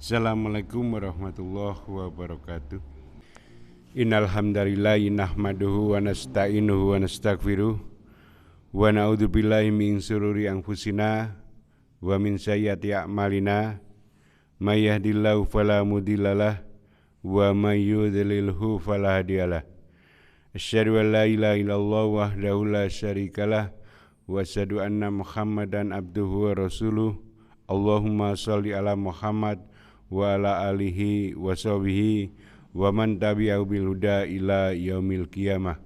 Assalamualaikum warahmatullahi wabarakatuh. Innal hamdalillahi nahmaduhu wa nasta'inuhu wa nastaghfiruh wa na'udzu billahi min syururi anfusina wa min sayyiati a'malina may yahdihillahu fala mudhillalah wa may yudlilhu fala hadiyalah. Asyhadu an la ilaha illallah wahdahu la syarikalah wa asyhadu anna Muhammadan abduhu wa rasuluh. Allahumma shalli ala Muhammad wa ala alihi wa sahbihi wa man tabi'ahu bil huda ila yaumil qiyamah.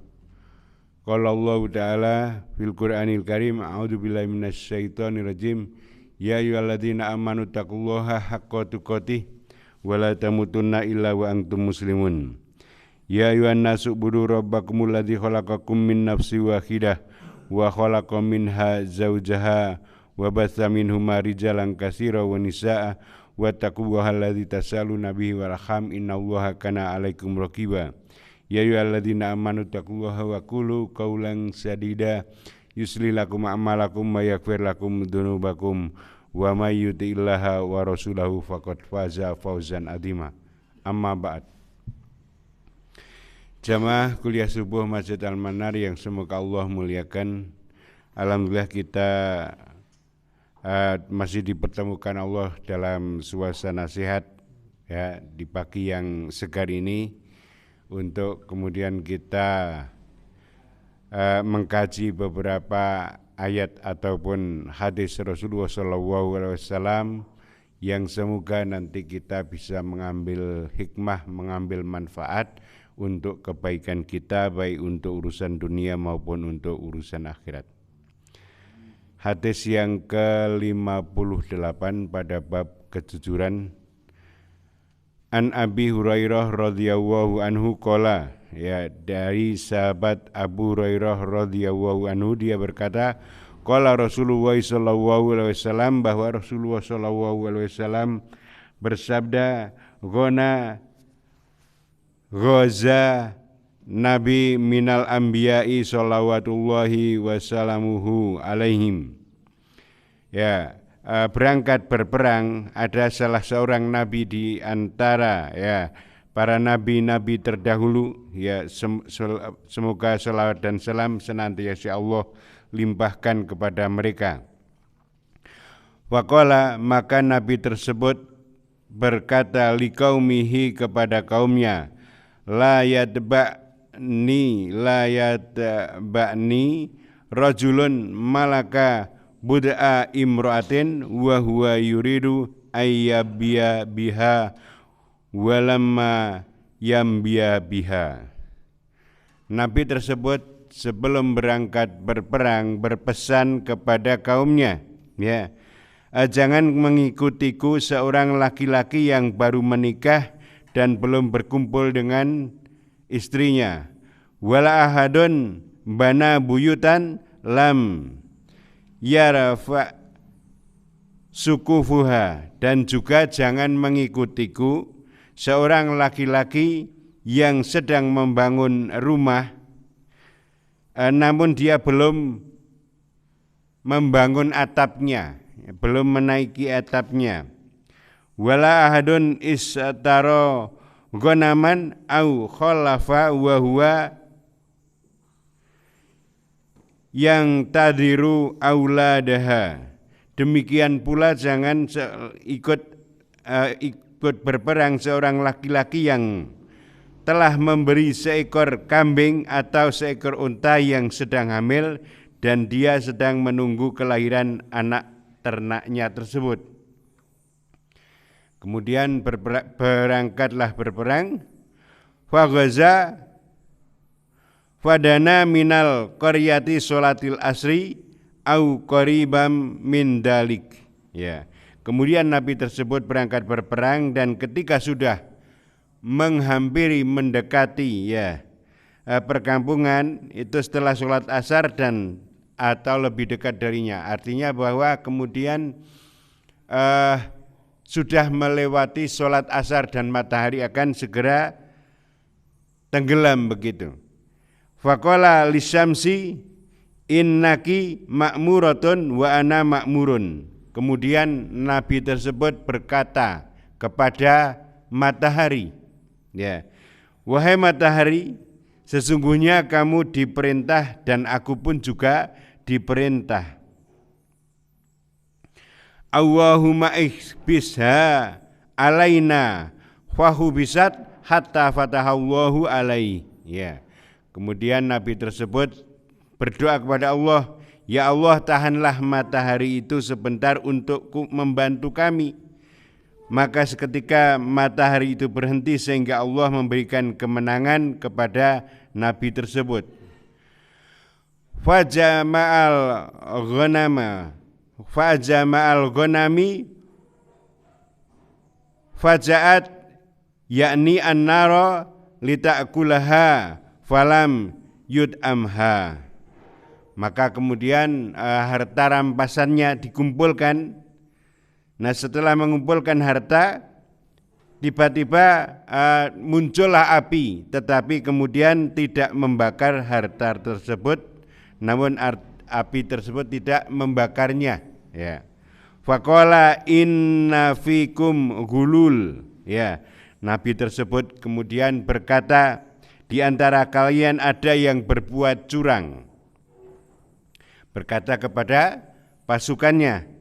Qala Allah Ta'ala fil Qur'anil Karim, a'udzu billahi minasy syaithanir rajim. Ya ayyuhalladzina amanu taqullaha haqqa tuqatih wa la tamutunna illa wa antum muslimun. Ya ayyuhan nasu ubudu rabbakumul ladzi khalaqakum min nafsin wahidah wa khalaqa minha zawjaha wa batsa minhuma rijalan katsiran wa nisaa'a wattaqullaha alladzi tasaaluna bihi wal arham innallaha kana 'alaikum raqiba. Ya ayyuhalladzina amanu taqullaha wa qulu qawlan sadida yuslih lakum a'malakum wa yaghfir lakum dzunubakum wa may yuti'illaha wa rasulahu faqad faza fawzan 'azima. Amma ba'd. Jamaah kuliah subuh Masjid Al-Manar yang semoga Allah muliakan. Alhamdulillah kita masih dipertemukan Allah dalam suasana sehat ya di pagi yang segar ini untuk kemudian kita mengkaji beberapa ayat ataupun hadis Rasulullah SAW yang semoga nanti kita bisa mengambil hikmah, mengambil manfaat untuk kebaikan kita, baik untuk urusan dunia maupun untuk urusan akhirat. Hadis yang ke-58 pada bab kejujuran. An Abi Hurairah radhiyallahu anhu qala, ya dari sahabat Abu Hurairah radhiyallahu anhu dia berkata, qala Rasulullah sallallahu alaihi wasallam, bahwa Rasulullah sallallahu alaihi wasallam bersabda, ghaza Nabi minal anbiya'i sholawatullahi wassalamuhu alaihim. Ya, berangkat berperang ada salah seorang nabi di antara ya para nabi-nabi terdahulu, ya semoga salawat dan salam senantiasa Allah limpahkan kepada mereka. Waqala, maka nabi tersebut berkata liqaumihi kepada kaumnya, la yatba'ni rajulun malaka bud'a imra'atin wa huwa yuridu ayyabbiya biha walamma yambiya biha. Nabi tersebut sebelum berangkat berperang berpesan kepada kaumnya, ya, jangan mengikutiku seorang laki-laki yang baru menikah dan belum berkumpul dengan istrinya. Wala ahadun bana buyutan lam yarfa sukufuha, dan juga jangan mengikutiku seorang laki-laki yang sedang membangun rumah namun dia belum membangun atapnya, belum menaiki atapnya. Wala ahadun istara ghanaman au khalafa wa huwa yang tadiru auladaha. Demikian pula jangan ikut berperang seorang laki-laki yang telah memberi seekor kambing atau seekor unta yang sedang hamil dan dia sedang menunggu kelahiran anak ternaknya tersebut. Kemudian berangkatlah berperang. Faghaza fadana minal qaryati sholatil asri au qaribam min dalik. Ya. Kemudian Nabi tersebut berangkat berperang dan ketika sudah menghampiri mendekati perkampungan itu setelah sholat asar dan atau lebih dekat darinya. Artinya bahwa kemudian sudah melewati sholat asar dan matahari akan segera tenggelam begitu. Faqala lisyamsi innaki ma'muratun wa ana ma'murun. Kemudian Nabi tersebut berkata kepada matahari. Ya. Wahai matahari, sesungguhnya kamu diperintah dan aku pun juga diperintah. Allahumma ihbisha alaina fahubisat hatta fatahallahu alaihi. Ya. Kemudian Nabi tersebut berdoa kepada Allah, ya Allah, tahanlah matahari itu sebentar untuk membantu kami. Maka seketika matahari itu berhenti sehingga Allah memberikan kemenangan kepada Nabi tersebut. Fajama'al ghanami faja'at yakni an-nara lita'kulaha falam yud'amha. Maka kemudian harta rampasannya dikumpulkan. Nah, setelah mengumpulkan harta, tiba-tiba muncullah api, tetapi kemudian tidak membakar harta tersebut, namun api tersebut tidak membakarnya. Ya. Faqala inna fikum gulul. Ya. Nabi tersebut kemudian berkata, di antara kalian ada yang berbuat curang. Berkata kepada pasukannya,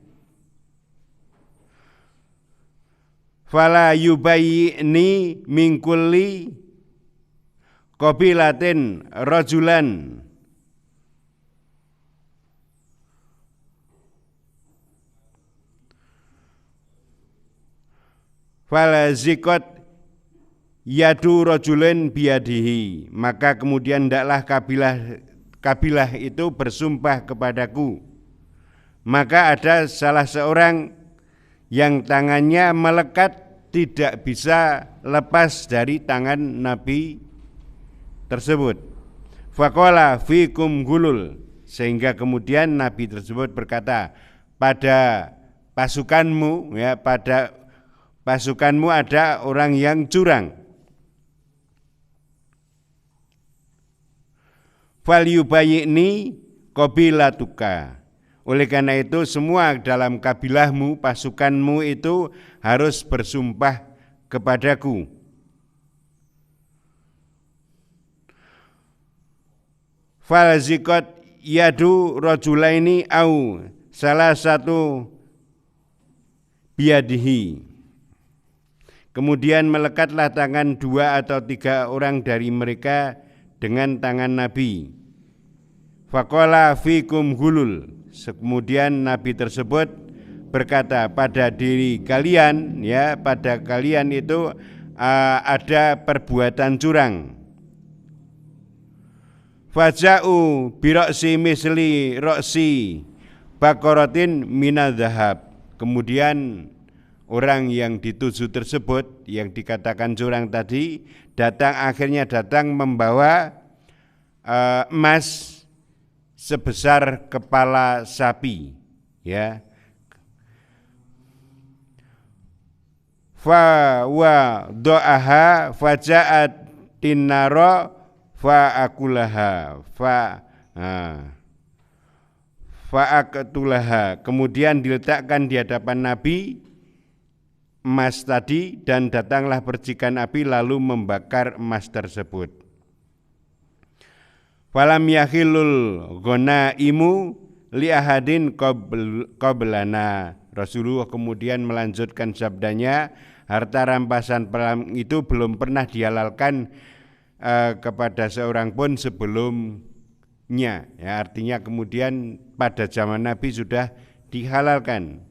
fala yubayyi'ni min kulli qabilatin rajulan fala zikot yadu rajulin biyadihi. Maka kemudian hendaklah kabilah itu bersumpah kepadaku. Maka ada salah seorang yang tangannya melekat, tidak bisa lepas dari tangan Nabi tersebut. Faqala fikum gulul. Sehingga kemudian Nabi tersebut berkata, pada pasukanmu, ya, pada pasukanmu ada orang yang curang. Falyubayyi'ni qabilatuka. Oleh karena itu semua dalam kabilahmu, pasukanmu itu harus bersumpah kepadaku. Falzikot yadu rajulaini au salah satu biyadihi. Kemudian melekatlah tangan 2 atau 3 orang dari mereka dengan tangan Nabi. Faqala fikum gulul. Kemudian Nabi tersebut berkata, pada diri kalian, ya, pada kalian itu ada perbuatan curang. Faja'u biroksi misli roksi bakorotin minadzahab. Kemudian orang yang dituju tersebut, yang dikatakan curang tadi, akhirnya datang membawa emas sebesar kepala sapi, ya. Fa wa do'aha faja'at tinaro fa akulaha fa akatulaha. Kemudian diletakkan di hadapan Nabi emas tadi, dan datanglah percikan api lalu membakar emas tersebut. Falam yakhilul ghanaimu li ahadin qablana. Rasulullah kemudian melanjutkan sabdanya, harta rampasan perang itu belum pernah dihalalkan kepada seorang pun sebelumnya. Ya, artinya kemudian pada zaman Nabi sudah dihalalkan.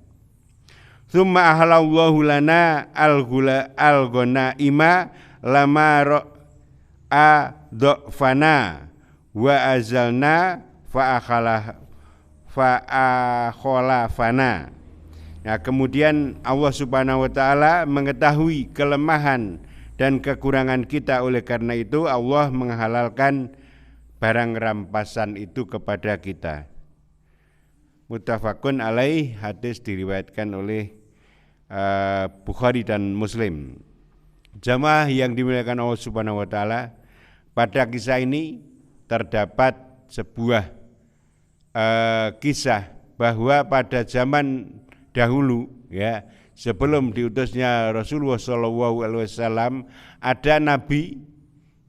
Tsumma ahalallahu lana al-ghanaima lama ra'a dhafana wa azalna fa'akholafana. Nah, kemudian Allah Subhanahu wa taala mengetahui kelemahan dan kekurangan kita, oleh karena itu Allah menghalalkan barang rampasan itu kepada kita. Muttafaqun alaih, hadis diriwayatkan oleh Bukhari dan Muslim. Jamaah yang dimuliakan Allah Subhanahu wa taala, pada kisah ini terdapat sebuah kisah bahwa pada zaman dahulu, ya, sebelum diutusnya Rasulullah SAW ada nabi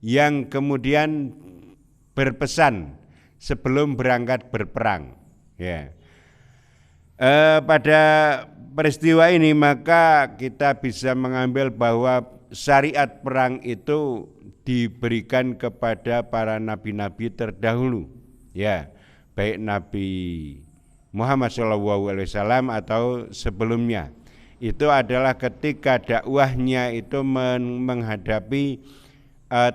yang kemudian berpesan sebelum berangkat berperang. Ya. Pada peristiwa ini maka kita bisa mengambil bahwa syariat perang itu diberikan kepada para nabi-nabi terdahulu, ya, baik Nabi Muhammad SAW atau sebelumnya. Itu adalah ketika dakwahnya itu menghadapi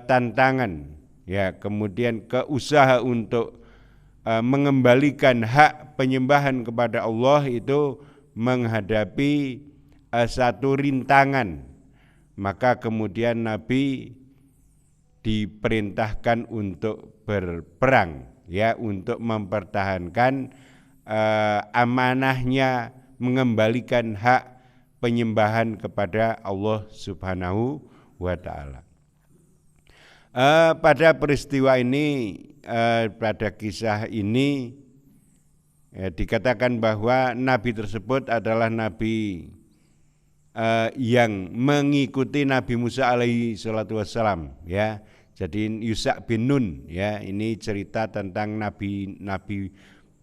tantangan, ya, kemudian keusaha untuk mengembalikan hak penyembahan kepada Allah itu menghadapi satu rintangan, maka kemudian Nabi diperintahkan untuk berperang, ya, untuk mempertahankan amanahnya mengembalikan hak penyembahan kepada Allah Subhanahu wa Ta'ala. Pada peristiwa ini, pada kisah ini dikatakan bahwa nabi tersebut adalah nabi yang mengikuti Nabi Musa alaihi salatu wassalam, ya. Jadi Yusha bin Nun, ya, ini cerita tentang nabi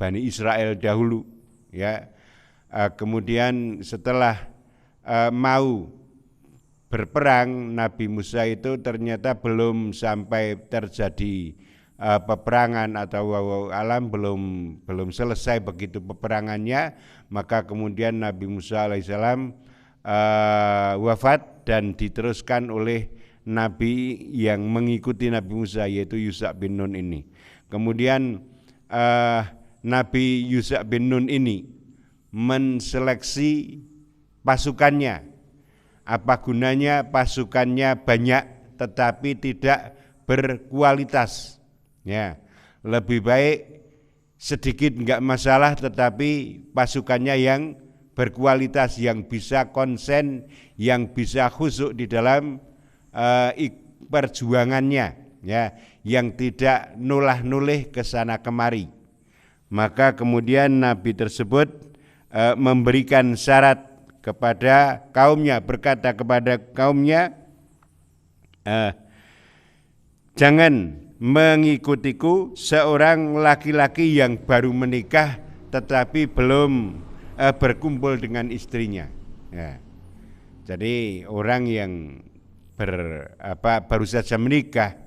Bani Israel dahulu, ya. Kemudian setelah mau berperang, Nabi Musa itu ternyata belum sampai terjadi peperangan atau alam belum selesai begitu peperangannya, maka kemudian Nabi Musa alaihissalam wafat dan diteruskan oleh nabi yang mengikuti Nabi Musa, yaitu Yusha bin Nun ini. Kemudian Nabi Yusha bin Nun ini menseleksi pasukannya. Apa gunanya pasukannya banyak tetapi tidak berkualitas, ya. Lebih baik sedikit enggak masalah tetapi pasukannya yang berkualitas, yang bisa konsen, yang bisa khusyuk di dalam perjuangannya, ya, yang tidak nulah-nulih ke sana kemari. Maka kemudian Nabi tersebut memberikan syarat kepada kaumnya, berkata kepada kaumnya, jangan mengikutiku seorang laki-laki yang baru menikah tetapi belum berkumpul dengan istrinya, ya. Jadi orang yang baru saja menikah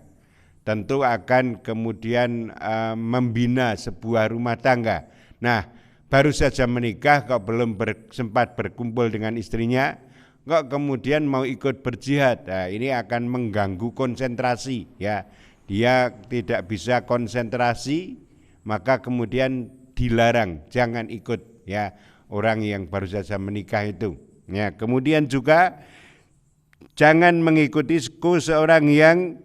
tentu akan kemudian membina sebuah rumah tangga. Nah, baru saja menikah kok belum sempat berkumpul dengan istrinya, kok kemudian mau ikut berjihad. Nah, ini akan mengganggu konsentrasi, ya. Dia tidak bisa konsentrasi, maka kemudian dilarang, jangan ikut, ya, orang yang baru saja menikah itu. Ya, kemudian juga jangan mengikutiku seorang yang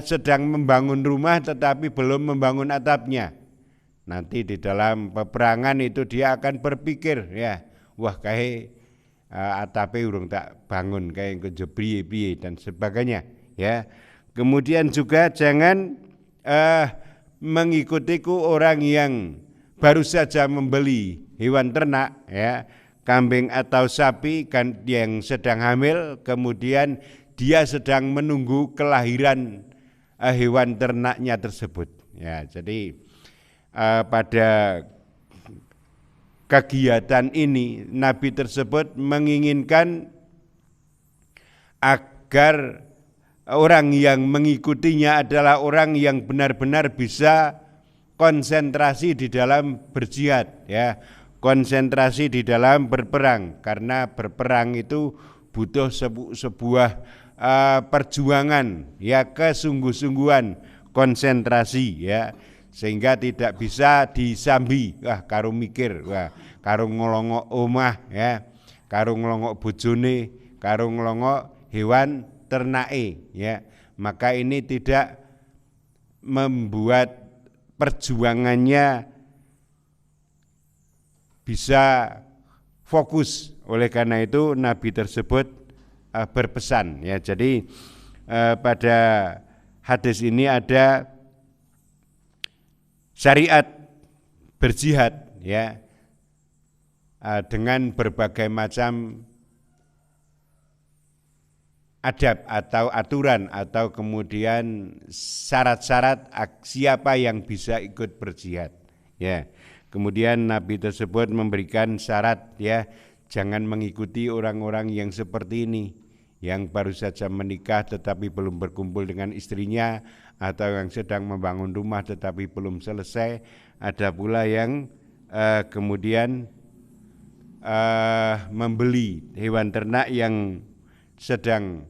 sedang membangun rumah tetapi belum membangun atapnya. Nanti di dalam peperangan itu dia akan berpikir, ya, wah kayak atape urung tak bangun, kayak kejebriye dan sebagainya, ya. Kemudian juga jangan mengikutiku orang yang baru saja membeli hewan ternak, ya, kambing atau sapi kan yang sedang hamil, kemudian dia sedang menunggu kelahiran hewan ternaknya tersebut, ya. Jadi pada kegiatan ini Nabi tersebut menginginkan agar orang yang mengikutinya adalah orang yang benar-benar bisa konsentrasi di dalam berjihad, ya, konsentrasi di dalam berperang, karena berperang itu butuh sebuah perjuangan, ya, kesungguh-sungguhan, konsentrasi, ya, sehingga tidak bisa disambi, wah karo mikir, wah karo ngelongok omah, ya, karo ngelongok bojone, karo ngelongok hewan ternake, ya. Maka ini tidak membuat perjuangannya bisa fokus. Oleh karena itu Nabi tersebut berpesan, ya. Jadi pada hadis ini ada syariat berjihad, ya, dengan berbagai macam adab atau aturan atau kemudian syarat-syarat siapa yang bisa ikut berjihad. Ya. Kemudian Nabi tersebut memberikan syarat, ya, jangan mengikuti orang-orang yang seperti ini, yang baru saja menikah tetapi belum berkumpul dengan istrinya, atau yang sedang membangun rumah tetapi belum selesai. Ada pula yang kemudian membeli hewan ternak yang sedang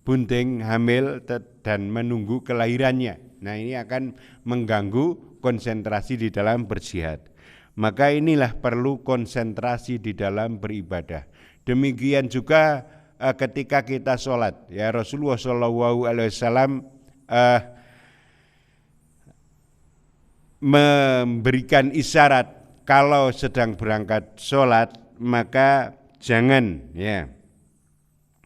bunting, hamil dan menunggu kelahirannya. Nah, ini akan mengganggu konsentrasi di dalam berjihad. Maka inilah perlu konsentrasi di dalam beribadah. Demikian juga ketika kita sholat, ya, Rasulullah SAW memberikan isyarat kalau sedang berangkat sholat maka jangan, ya,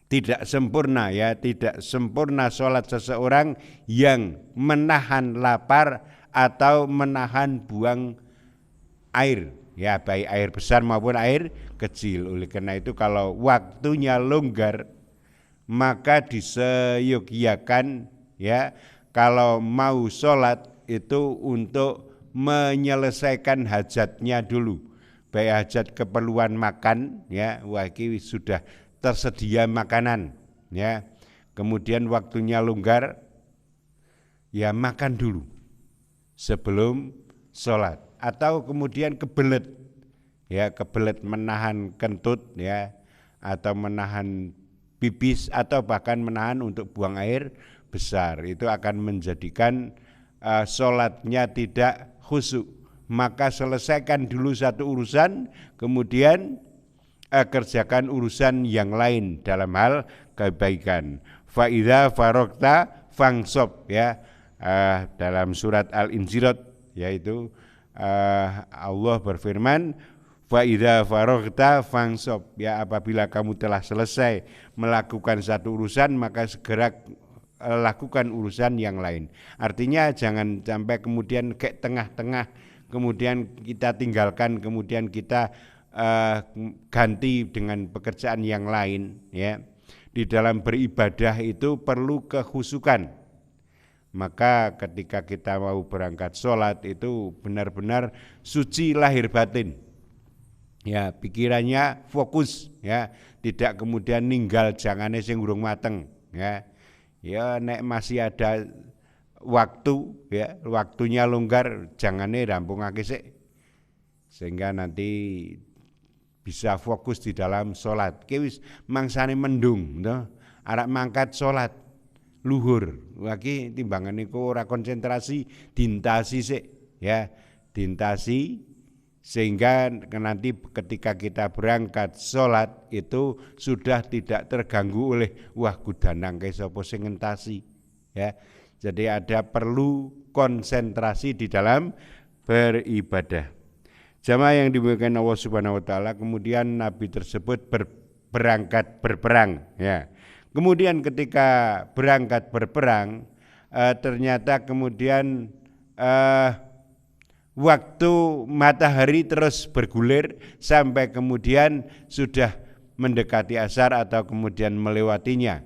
tidak sempurna, ya, tidak sempurna sholat seseorang yang menahan lapar atau menahan buang air, ya, baik air besar maupun air kecil. Oleh karena itu kalau waktunya longgar maka diseyogyakan, ya, kalau mau sholat itu untuk menyelesaikan hajatnya dulu, baik hajat keperluan makan, ya, ini sudah tersedia makanan, ya, kemudian waktunya longgar, ya, makan dulu sebelum sholat. Atau kemudian kebelet, ya, kebelet menahan kentut, ya, atau menahan pipis atau bahkan menahan untuk buang air besar, itu akan menjadikan sholatnya tidak khusyuk. Maka selesaikan dulu satu urusan, kemudian kerjakan urusan yang lain dalam hal kebaikan. Fa idza faragta fangsob, ya, dalam surat Al-Insyirah, yaitu Allah berfirman, fa idza faragta fangsob, ya, apabila kamu telah selesai melakukan satu urusan maka segera lakukan urusan yang lain. Artinya jangan sampai kemudian kayak tengah-tengah kemudian kita tinggalkan, kemudian kita ganti dengan pekerjaan yang lain, ya. Di dalam beribadah itu perlu kekhusyukan. Maka ketika kita mau berangkat sholat itu benar-benar suci lahir batin, ya, pikirannya fokus, ya, tidak kemudian ninggal jangane sing urung mateng, ya. Ya, nek masih ada waktu, ya, waktunya longgar, jangane rampungake sik sehingga nanti bisa fokus di dalam sholat. Ki wis mangsane mendung, no? Arek mangkat sholat luhur, lagi timbangan niku ora konsentrasi, dintasi sik, ya, dintasi sehingga nanti ketika kita berangkat sholat itu sudah tidak terganggu oleh wah kudanang kayak sapa sing ngentasi, ya. Jadi ada perlu konsentrasi di dalam beribadah. Jamaah yang dimuliakan Allah Subhanahu wa taala, kemudian Nabi tersebut berangkat berperang, ya. Kemudian ketika berangkat berperang ternyata kemudian waktu matahari terus bergulir sampai kemudian sudah mendekati asar atau kemudian melewatinya.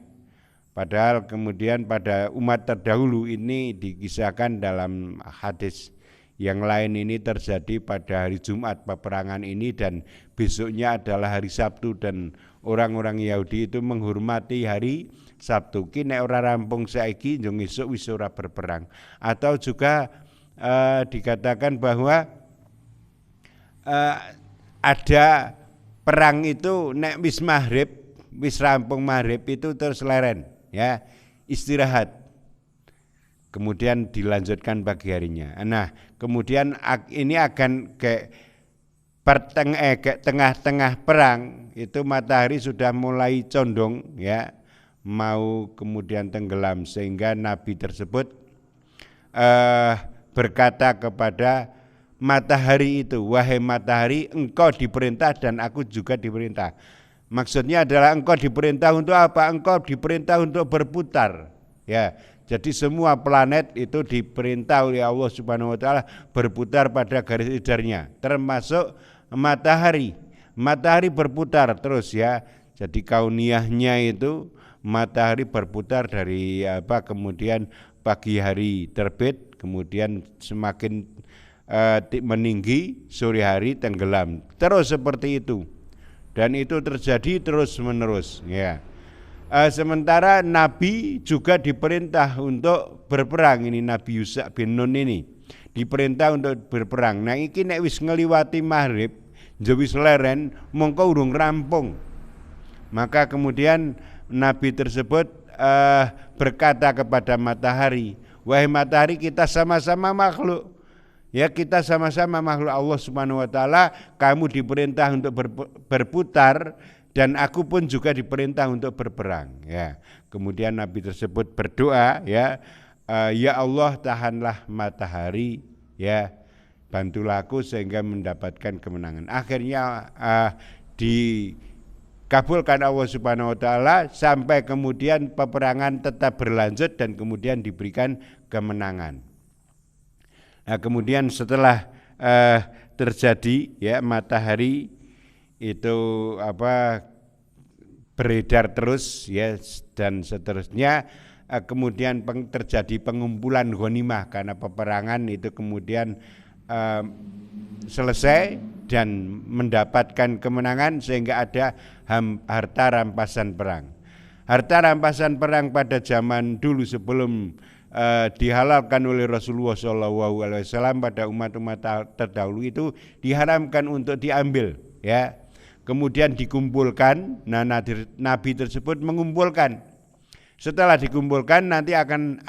Padahal kemudian pada umat terdahulu ini dikisahkan dalam hadis yang lain ini terjadi pada hari Jumat peperangan ini dan besoknya adalah hari Sabtu dan orang-orang Yahudi itu menghormati hari Sabtu. Ki nek ora rampung saiki njung esuk wis ora berperang. Atau juga dikatakan bahwa ada perang itu nek wis maghrib, wis rampung maghrib itu terus leren, ya, istirahat. Kemudian dilanjutkan pagi harinya. Nah, kemudian ini akan ke tengah-tengah perang itu matahari sudah mulai condong, ya, mau kemudian tenggelam sehingga Nabi tersebut berkata kepada matahari itu, wahai matahari, engkau diperintah dan aku juga diperintah. Maksudnya adalah engkau diperintah untuk apa? Engkau diperintah untuk berputar, ya. Jadi semua planet itu diperintah oleh Allah Subhanahu wa taala berputar pada garis edarnya, termasuk matahari. Matahari berputar terus, ya. Jadi kauniyahnya itu matahari berputar dari kemudian pagi hari terbit, kemudian semakin meninggi, sore hari tenggelam, terus seperti itu, dan itu terjadi terus menerus, ya. Sementara Nabi juga diperintah untuk berperang, ini Nabi Yusha bin Nun ini diperintah untuk berperang. Nah iki nek wis ngeliwati maghrib, wis leren, mongko urung rampung. Maka kemudian Nabi tersebut berkata kepada matahari, wahai matahari, kita sama-sama makhluk. Ya, kita sama-sama makhluk Allah Subhanahu wa taala, kamu diperintah untuk berputar dan aku pun juga diperintah untuk berperang, ya. Kemudian Nabi tersebut berdoa, ya, ya Allah, tahanlah matahari, ya, bantulah aku sehingga mendapatkan kemenangan. Akhirnya dikabulkan Allah Subhanahu wa taala sampai kemudian peperangan tetap berlanjut dan kemudian diberikan kemenangan. Nah, kemudian setelah terjadi, ya, matahari itu beredar terus, ya, dan seterusnya, kemudian terjadi pengumpulan ghanimah karena peperangan itu kemudian selesai dan mendapatkan kemenangan sehingga ada harta rampasan perang. Harta rampasan perang pada zaman dulu sebelum dihalalkan oleh Rasulullah SAW pada umat-umat terdahulu itu diharamkan untuk diambil, ya. Kemudian dikumpulkan. Nah, Nabi tersebut mengumpulkan. Setelah dikumpulkan nanti akan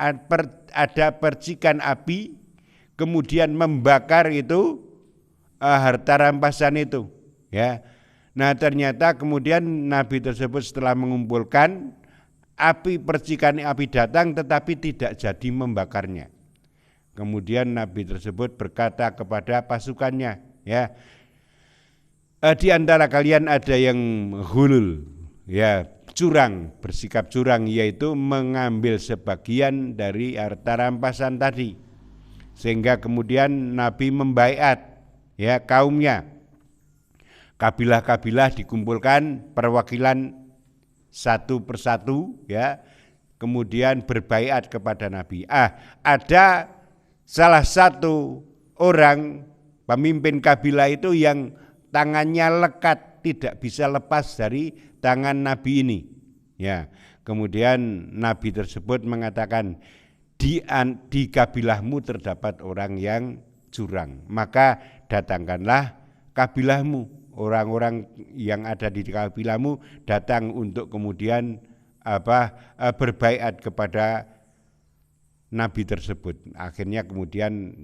ada percikan api, kemudian membakar itu harta rampasan itu, ya. Nah, ternyata kemudian Nabi tersebut setelah mengumpulkan, percikan api datang tetapi tidak jadi membakarnya. Kemudian Nabi tersebut berkata kepada pasukannya, ya, di antara kalian ada yang ghulul, ya, curang, bersikap curang, yaitu mengambil sebagian dari harta rampasan tadi. Sehingga kemudian Nabi membaiat, ya, kaumnya. Kabilah-kabilah dikumpulkan, perwakilan satu persatu, ya, kemudian berbaiat kepada Nabi. Ada salah satu orang pemimpin kabilah itu yang tangannya lekat, tidak bisa lepas dari tangan Nabi ini, ya. Kemudian Nabi tersebut mengatakan, di kabilahmu terdapat orang yang curang, maka datangkanlah kabilahmu. Orang-orang yang ada di kabilahmu datang untuk kemudian berbaiat kepada Nabi tersebut. Akhirnya kemudian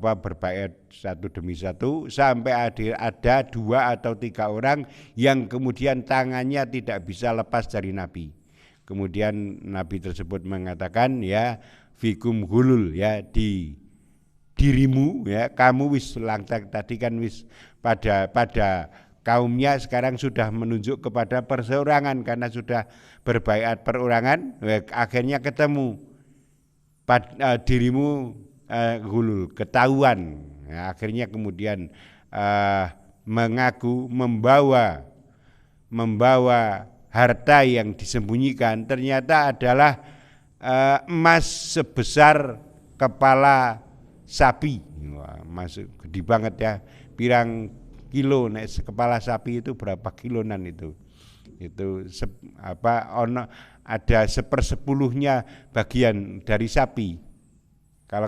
berbaiat satu demi satu sampai ada 2 atau 3 orang yang kemudian tangannya tidak bisa lepas dari Nabi. Kemudian Nabi tersebut mengatakan, ya, fikum hulul, ya, di dirimu, ya, kamu wis langtak tadi kan wis pada kaumnya, sekarang sudah menunjuk kepada perseorangan karena sudah berbaiat perorangan. Akhirnya ketemu dirimu hulul, ketahuan. Ya, akhirnya kemudian mengaku membawa harta yang disembunyikan, ternyata adalah emas sebesar kepala sapi. Wah, masuk gede banget, ya, pirang kilo. Nek kepala sapi itu berapa kilonan itu ada 1/10 bagian dari sapi. Kalau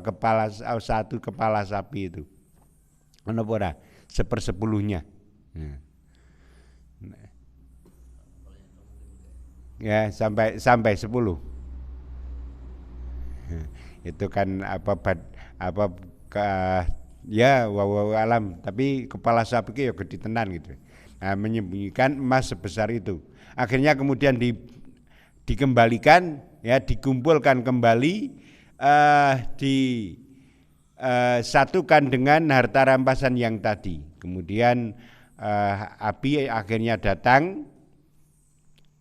satu kepala sapi itu ono ora 1/10. Ya, sampai 10. Itu kan ya wallahu alam, tapi kepala sapi itu ya gede tenan gitu. Nah, menyembunyikan emas sebesar itu. Akhirnya kemudian dikembalikan, ya, dikumpulkan kembali, disatukan dengan harta rampasan yang tadi. Kemudian api akhirnya datang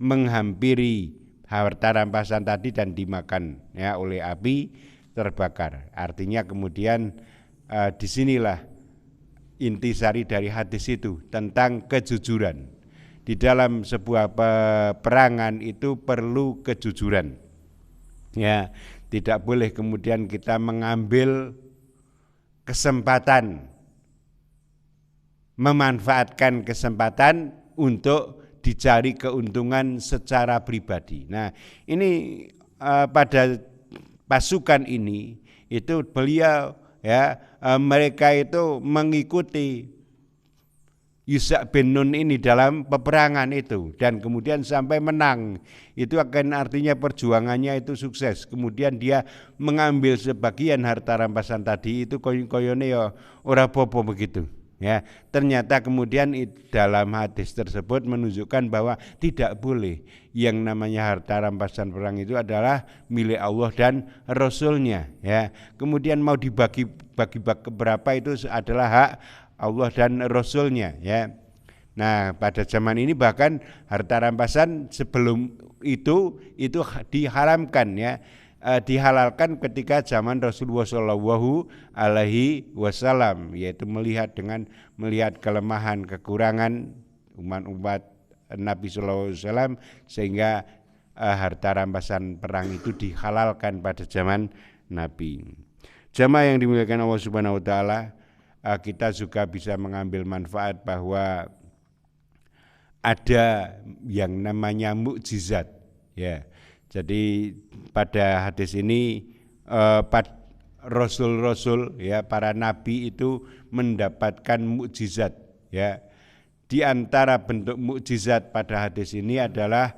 menghampiri harta rampasan tadi dan dimakan, ya, oleh api, terbakar. Artinya kemudian disinilah intisari dari hadis itu tentang kejujuran. di dalam sebuah peperangan itu perlu kejujuran. Ya, tidak boleh kemudian kita mengambil kesempatan, memanfaatkan kesempatan untuk dicari keuntungan secara pribadi. Nah, ini pada pasukan ini itu beliau mereka itu mengikuti Yusha' bin Nun ini dalam peperangan itu dan kemudian sampai menang. Itu akan artinya perjuangannya itu sukses. Kemudian dia mengambil sebagian harta rampasan tadi itu koyone ya ora apa-apa begitu. Ya, ternyata kemudian dalam hadis tersebut menunjukkan bahwa tidak boleh yang namanya harta rampasan perang itu adalah milik Allah dan Rasulnya. Ya, kemudian mau dibagi berapa itu adalah hak Allah dan Rasulnya. Ya, nah pada zaman ini bahkan harta rampasan sebelum itu diharamkan ya. Dihalalkan ketika zaman Rasulullah Shallallahu Alaihi Wasallam, yaitu melihat kelemahan kekurangan umat Nabi Shallallahu Alaihi Wasallam sehingga harta rampasan perang itu dihalalkan pada zaman Nabi. Jamaah yang dimuliakan Allah Subhanahu Wa Taala, kita juga bisa mengambil manfaat bahwa ada yang namanya mukjizat, ya. Jadi pada hadis ini rasul-rasul ya para nabi itu mendapatkan mukjizat ya. Di antara bentuk mukjizat pada hadis ini adalah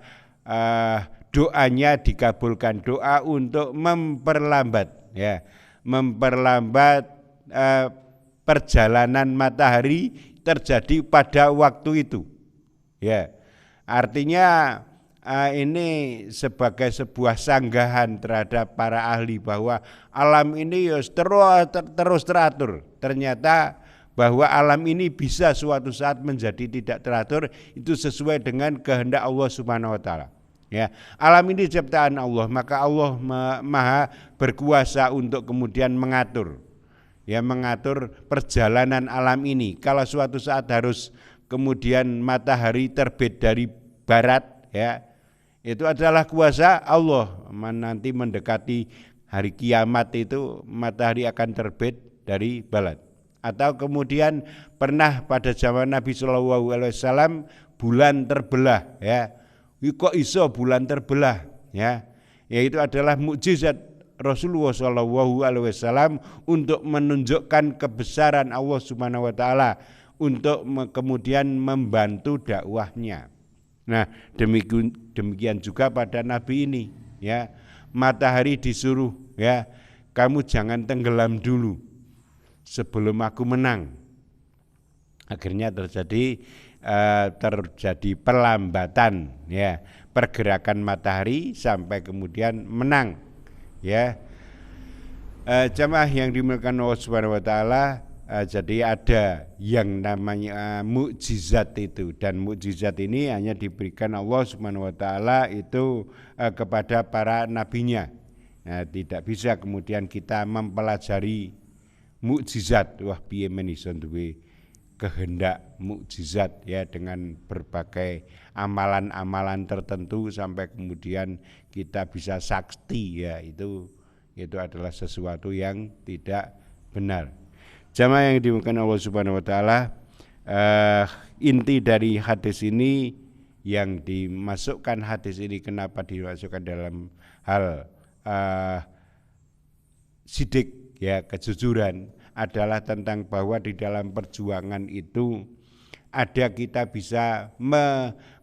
doanya dikabulkan, doa untuk memperlambat perjalanan matahari terjadi pada waktu itu. Ya. Artinya ini sebagai sebuah sanggahan terhadap para ahli bahwa alam ini terus teratur. Ternyata bahwa alam ini bisa suatu saat menjadi tidak teratur, itu sesuai dengan kehendak Allah Subhanahu Wa Taala. Ya, alam ini ciptaan Allah, maka Allah maha berkuasa untuk kemudian mengatur perjalanan alam ini. Kalau suatu saat harus kemudian matahari terbit dari barat, ya, itu adalah kuasa Allah. Nanti mendekati hari kiamat itu matahari akan terbit dari barat. Atau kemudian pernah pada zaman Nabi Shallallahu Alaihi Wasallam bulan terbelah, ya. Kok iso bulan terbelah, ya? Yaitu adalah mukjizat Rasulullah Shallallahu Alaihi Wasallam untuk menunjukkan kebesaran Allah Subhanahu Wa Taala untuk kemudian membantu dakwahnya. Nah, demikian juga pada Nabi ini, ya. Matahari disuruh, ya, kamu jangan tenggelam dulu sebelum aku menang. Akhirnya terjadi perlambatan, ya, pergerakan matahari sampai kemudian menang, ya. Jamaah yang dimuliakan Allah Subhanahu Wa Taala. Jadi ada yang namanya mukjizat itu, dan mukjizat ini hanya diberikan Allah Subhanahu Wa Taala itu kepada para nabinya. Nah, tidak bisa kemudian kita mempelajari mukjizat, wah piye men iso duwe kehendak mukjizat ya dengan berbagai amalan-amalan tertentu sampai kemudian kita bisa sakti, ya itu adalah sesuatu yang tidak benar. Jamaah yang dimuliakan Allah Subhanahu Wa Taala, inti dari hadis ini yang dimasukkan hadis ini kenapa dimasukkan dalam hal sidik, ya, kejujuran, adalah tentang bahwa di dalam perjuangan itu ada kita bisa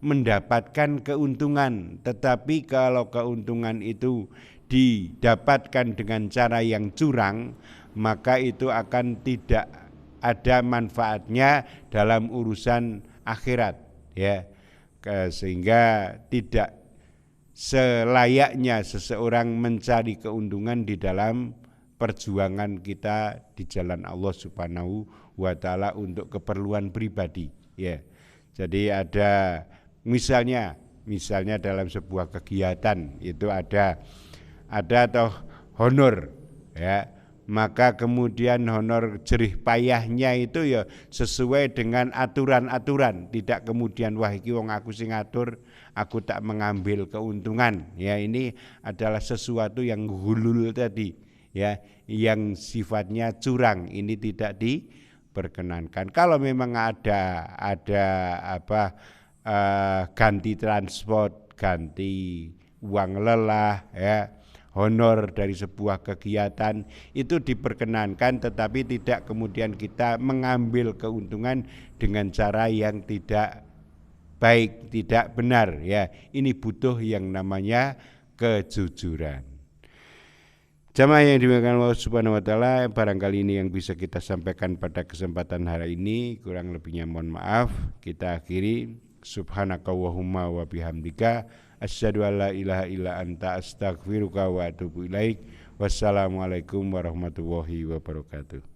mendapatkan keuntungan, tetapi kalau keuntungan itu didapatkan dengan cara yang curang, maka itu akan tidak ada manfaatnya dalam urusan akhirat, ya. Sehingga tidak selayaknya seseorang mencari keuntungan di dalam perjuangan kita di jalan Allah Subhanahu Wa Taala untuk keperluan pribadi, ya. Jadi ada misalnya dalam sebuah kegiatan itu ada honor, ya, maka kemudian honor jerih payahnya itu ya sesuai dengan aturan-aturan, tidak kemudian wah iki wong aku sing ngatur, aku tak mengambil keuntungan. Ya, ini adalah sesuatu yang hulul tadi, ya, yang sifatnya curang, ini tidak diperkenankan. Kalau memang ada ganti transport, ganti uang lelah, ya, honor dari sebuah kegiatan itu diperkenankan, tetapi tidak kemudian kita mengambil keuntungan dengan cara yang tidak baik, tidak benar, ya. Ini butuh yang namanya kejujuran. Jamaah yang dimuliakan Allah Subhanahu wa taala, barangkali ini yang bisa kita sampaikan pada kesempatan hari ini, kurang lebihnya mohon maaf. Kita akhiri, subhanakallahumma wa bihamdika asyhadu an la ilaha illa anta astaghfiruka wa atubu ilaik. Wassalamualaikum warahmatullahi wabarakatuh.